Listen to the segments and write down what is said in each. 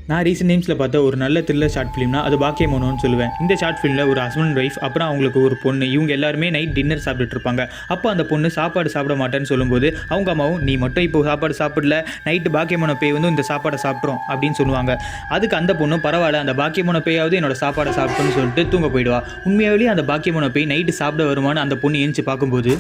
நான் ரீசெண்ட் டைம்ஸில் பார்த்த ஒரு நல்ல த்ரில்லர் ஷார்ட் ஃபிலிம்னா அது பாக்கியமோனோன்னு சொல்லுவேன். இந்த ஷார்ட் ஃபிலிமில் ஒரு ஹஸ்பண்ட் ஒய்ஃப் அப்புறம் அவங்களுக்கு ஒரு பொண்ணு, இவங்க எல்லாருமே நைட் டின்னர் சாப்பிட்டுட்டு இருப்பாங்க. அப்போ அந்த பொண்ணு சாப்பாடு சாப்பிட மாட்டேன்னு சொல்லும்போது அவங்க அம்மாவும் நீ மட்டும் இப்போ சாப்பாடு சாப்பிடல, நைட்டு பாக்கியமோன பேய் வந்து இந்த சாப்பாடை சாப்பிட்றோம் அப்படின்னு சொல்லுவாங்க. அதுக்கு அந்த பொண்ணு பரவாயில்ல, அந்த பாக்கியமோன பேயாவது என்னோட சாப்பாடை சாப்பிட்டோன்னு சொல்லிட்டு தூங்க போயிடுவா. உண்மையாகவே அந்த பாக்கியமோன பேய் நைட்டு சாப்பிட வருமானு அந்த பொண்ணு ஏஞ்சி பார்க்கும்போது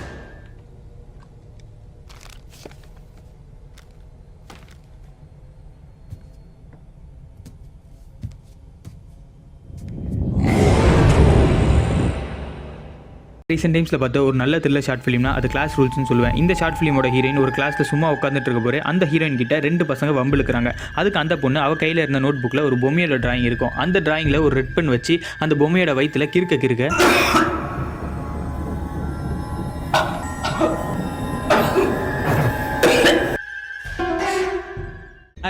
ரீசெண்ட் டைம்ஸில் பார்த்த ஒரு நல்ல த்ரில்லர் ஷார்ட் ஃபிலிம்னா அது கிளாஸ் ரூல்ஸ்னு சொல்லுவேன். இந்த ஷார்ட் ஃபிலிமோட ஹீரோயின் ஒரு கிளாஸில் சும்மா உட்காந்துட்டு இருக்க போது அந்த ஹீரோயின் கிட்ட 2 பசங்க வம்பிழுக்கிறாங்க. அதுக்கு அந்த பொண்ணு அவள் கையில் இருந்த நோட் புக்கில் ஒரு பொம்மையோட டிராயிங் இருக்கும். அந்த டிராயிங்கில் ஒரு ரெட் பென் வச்சு அந்த பொம்மையோட வயிற்றில் கிறுக்க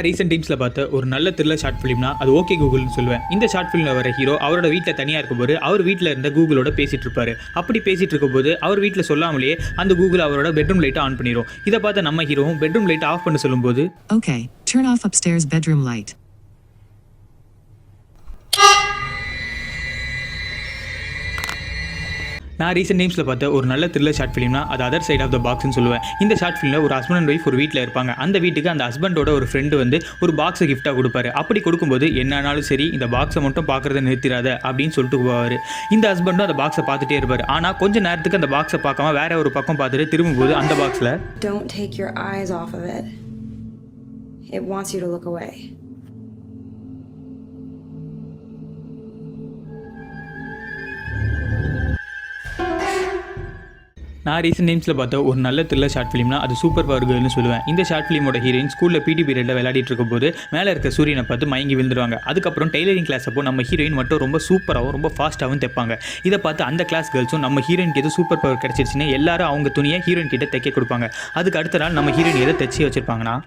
ரீசெண்ட் டைம்ஸில் பார்த்த ஒரு நல்ல த்ரில்லர் ஷார்ட் ஃபிலிம்னா அது ஓகே கூகுள்னு சொல்லுவேன். இந்த ஷார்ட் ஃபிலிமில் வர ஹீரோ அவரோட வீட்டில் தனியாக இருக்கும்போது அவர் வீட்டில் இருந்த கூகுளோட பேசிகிட்டு இருப்பார். அப்படி பேசிகிட்டு இருக்கும்போது அவர் வீட்டில் சொல்லாமலேயே அந்த கூகுள் அவரோட பெட்ரூம் லைட்டை ஆன் பண்ணிடும். இதை பார்த்த நம்ம ஹீரோவும் பெட்ரூம் லைட்டை ஆஃப் பண்ண சொல்லும்போது Okay, turn off upstairs bedroom light. நான் ரீசெண்ட் டைம்ஸில் பார்த்த ஒரு நல்ல த்ரில்லர் ஷார்ட் ஃபிலிம்னா அது அதர் சைட் ஆஃப் த பாக்ஸ்னு சொல்லுவேன். இந்த ஷார்ட் ஃபிலிமில் ஒரு ஹஸ்பண்ட் அண்ட் ஒய்ஃப் ஒரு வீட்டில் இருப்பாங்க. அந்த வீட்டுக்கு அந்த ஹஸ்பண்டோட ஒரு ஃப்ரெண்டு வந்து ஒரு பாக்ஸை கிஃப்ட்டாக கொடுப்பாரு. அப்படி கொடுக்கும்போது என்னன்னாலும் சரி இந்த பாக்ஸை மட்டும் பார்க்குறத நிறுத்திடாத அப்படின்னு சொல்லிட்டு போவார். இந்த ஹஸ்பண்டும் அந்த பாக்ஸை பார்த்துட்டே இருப்பார். ஆனால் கொஞ்சம் நேரத்துக்கு அந்த பாக்ஸை பார்க்காம வேற ஒரு பக்கம் பார்த்துட்டு திரும்பும்போது அந்த பாக்ஸில் Don't take your eyes off of it. It wants you to look away. நான் ரீசெண்ட் டைம்ஸில் பார்த்த ஒரு நல்ல த்ரில்லர் ஷார்ட் ஃபிலிம்னா அது சூப்பர் பவர் கேர்ள்னு சொல்லுவேன். இந்த ஷார்ட் ஃபிலிமோட ஹீரோயின் ஸ்கூலில் பிடி பீரியடில் விளையாடிட்டு இருக்கும்போது மேலே இருக்க சூரியனை பார்த்து மயங்கி விழுந்துருவாங்க. அதுக்கப்புறம் டெய்லரிங் கிளாஸ் அப்போ நம்ம ஹீரோயின் மட்டும் ரொம்ப சூப்பராகவும் ரொம்ப ஃபாஸ்ட்டாகவும் தைப்பாங்க. இதை பார்த்து அந்த கிளாஸ் கேர்ள்ஸும் நம்ம ஹீரோயினுக்கு எது சூப்பர் பவர் கிடச்சிருச்சுன்னு எல்லாரும் அவங்க துணியை ஹீரோயின் கிட்ட தைக்க கொடுப்பாங்க. அதுக்கு அடுத்த நாள் நம்ம ஹீரோயின் எதை தைச்சி வச்சிருப்பாங்கன்னா